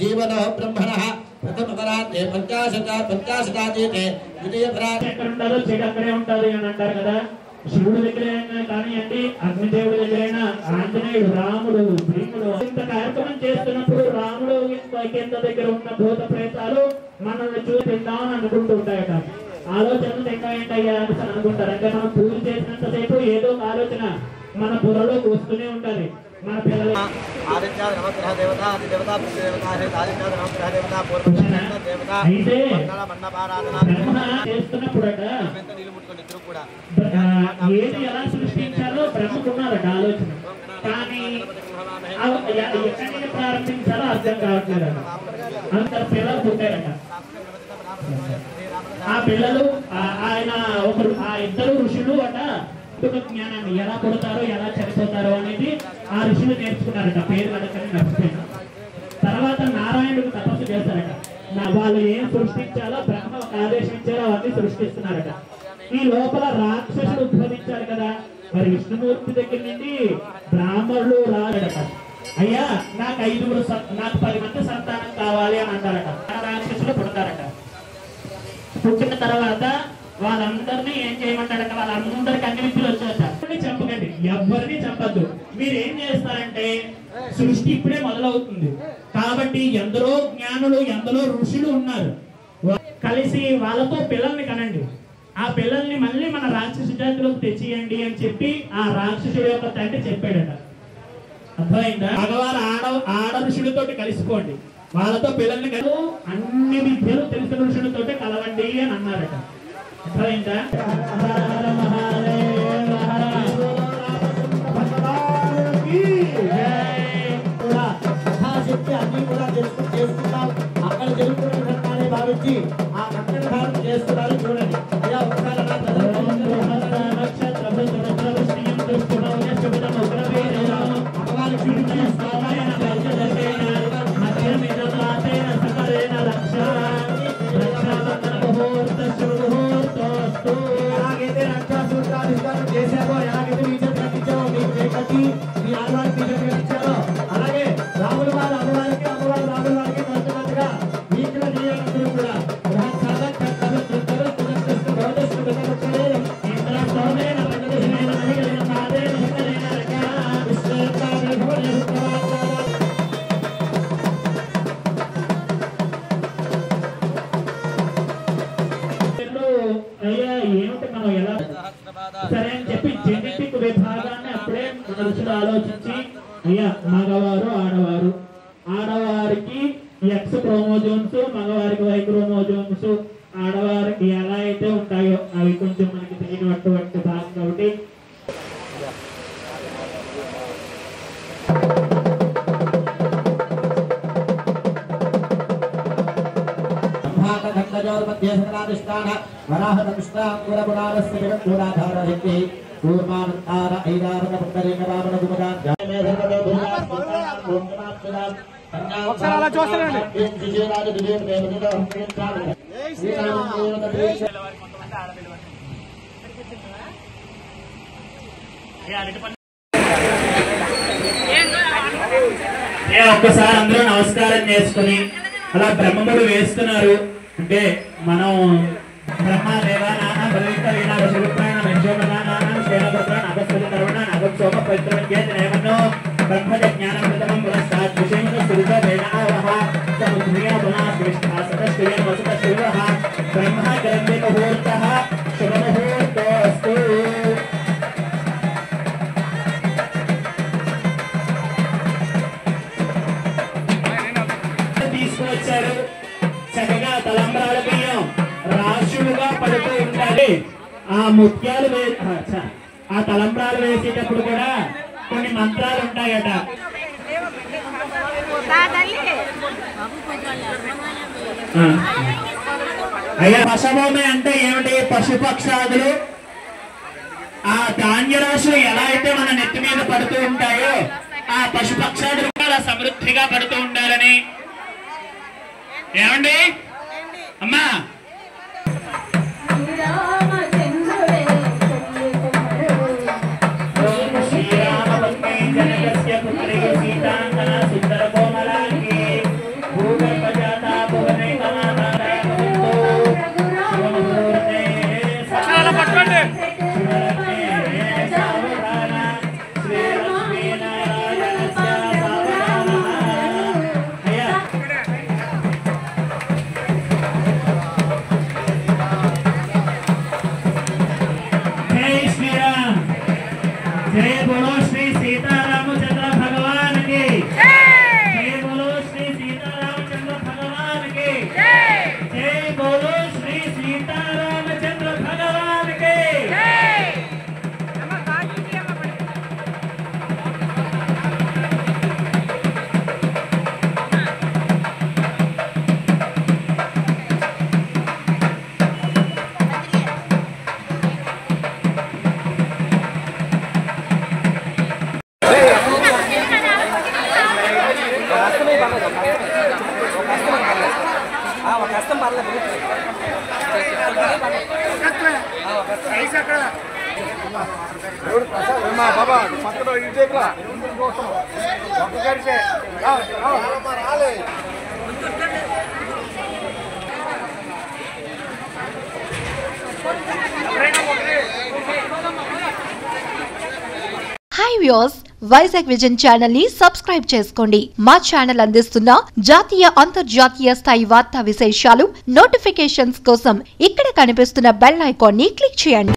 జీవనో బ్రహ్మణః ప్రథమకరాతే పంచాశతాతీతే ద్వితీయకరాతే ఎక్కడ ఉంటారో చెడు అక్కడే ఉంటుంది అని అంటారు కదా. శివుడి దగ్గరైనా కానివ్వండి, అగ్నిదేవుడి దగ్గరైనా, ఆంజనేయుడు, రాముడు, భీముడు ఇంత కార్యక్రమం చేస్తున్నప్పుడు రాముడు కింద దగ్గర ఉన్న భూత ప్రేతాలు మనల్ని చూసి తిందామని అనుకుంటూ ఉంటాయట. ఆలోచనలు ఇంకా ఏంటయ్యా అని అనుకుంటారు. అంటే మనం పూజ చేసినంతసేపు ఏదో ఒక ఆలోచన మన బుర్రలోకి వస్తూనే ఉంటది. మన పిల్లలు చేస్తున్నప్పుడట ఏది ఎలా సృష్టించాలో బ్రహ్మకున్నారట ఆలోచన. కానీ ఎక్కడికి ప్రారంభించాలో అర్థం కావట్లేదు. అంత పిల్లలు పుట్టారట. ఆ పిల్లలు ఆ ఇద్దరు ఋషులు అట జ్ఞానాన్ని ఎలా పుడతారో ఎలా చనిపోతారో అనేది ఆ ఋషులు నేర్చుకున్నారట. పేరు అడగని నచ్చిపోయినా తర్వాత నారాయణుడికి తపస్సు చేశారట. వాళ్ళు ఏం సృష్టించాలో బ్రహ్మ ఆదేశించారో అవన్నీ సృష్టిస్తున్నారట. ఈ లోపల రాక్షసుడు ఉద్భవించారు కదా. మరి విష్ణుమూర్తి దగ్గర నుండి బ్రాహ్మణులు రారట. అయ్యా నాకు 10 మంది సంతానం కావాలి అని అంటారట. రాక్షసులు పుడతారట. పుట్టిన తర్వాత వాళ్ళందరినీ ఏం చేయమంటాడట, వాళ్ళందరికీ అన్ని విద్యలు వచ్చారట. చంపకండి, ఎవరిని చంపద్దు. మీరు ఏం చేస్తారంటే సృష్టి ఇప్పుడే మొదలవుతుంది కాబట్టి ఎందరో జ్ఞానులు ఎందరో ఋషులు ఉన్నారు, కలిసి వాళ్ళతో పిల్లల్ని కనండి. ఆ పిల్లల్ని మళ్ళీ మన రాక్షస జాతిలోకి తెచ్చియండి అని చెప్పి ఆ రాక్షసుడి యొక్క తండ్రి చెప్పాడట. అర్థమైందా? మగవారు ఆడ ఋషులతోటి కలిసిపోండి, వాళ్ళతో పిల్లల్ని అన్ని విద్యలు తెలిసిన ఋషులతోటి కలవండి అని అన్నారట. అర్థమైందా? అన్ని కూడా చేసుకుంటాం. అక్కడ జరుగుతున్న భావించి ఆ కట్టడి భారత చేస్తున్నారు. చూడండి అయ్యా ఎలాగైతే రక్షాసూత్రాలు చేశారో, ఎలాగైతే బీజం కట్టించారో, మీకు కట్టి మీ ఆడవారికి బీజం కట్టించారో, అలాగే రాముల వారు అమ్మవారికి, అమ్మవారు రాముల వారికి మంచిగా వీటిలో చేయాలందరూ కూడా సరే అని చెప్పి జెనెటిక్ విభాగాన్ని అప్పుడే మన ఋషులు ఆలోచించి అయ్యా మగవారు ఆడవారు, ఆడవారికి ఎక్స్ క్రోమోజోమ్స్, మగవారికి వై క్రోమోజోమ్స్, ఆడవారికి ఎలా అయితే ఉంటాయో అవి కొంచెం మనకి తెలియనటువంటి భాగం కాబట్టి అలా చూస్తానండి. ఒక్కసారి అందరూ నమస్కారం చేసుకుని అలా బ్రహ్మముడు వేస్తున్నారు. అంటే మనం బ్రహ్మదేవ నాన్న భవిత వీణ శివప్రాణ మెజోమనాన శేనపుత్రాన్ అగస్వతి కరుణ అగస్సోమ పవిత్రమధ్యేతనేమన్నో బ్రహ్మజ జ్ఞానమృతమం పురస్తాత్ విషయంలో సురుత వేణావహ సముద్రియా పునాశ్విష్ఠా సతశ్రియ వసుత శివః బ్రహ్మ గ్రంథి ముహూర్తః శుభముహూర్తోస్తు. తీసుకువచ్చారు. చక్కగా తలంబ్రాల బియ్యం రాశులుగా పడుతూ ఉండాలి. ఆ ముత్యాలు ఆ తలంబ్రాలు వేసేటప్పుడు కూడా కొన్ని మంత్రాలు ఉంటాయట. అయ్యా పశుభూమి అంటే ఏమిటి? పశుపక్షాదులు ఆ ధాన్య రాశులు ఎలా అయితే మన నెత్తి మీద పడుతూ ఉంటాయో ఆ పశుపక్షాదులు చాలా సమృద్ధిగా పడుతూ ఉండాలని. ఏమండి అమ్మా? శ్రీరామ బాబా పక్కన ఇంటికి రాలే hi viewers, Vizag vision channel ని సబ్స్క్రైబ్ చేసుకోండి. మా ఛానల్ అందిస్తున్న జాతీయ అంతర్జాతీయ స్థాయి వార్తా విశేషాలు నోటిఫికేషన్స్ కోసం ఇక్కడ కనిపిస్తున్న బెల్ ఐకాన్ ని క్లిక్ చేయండి.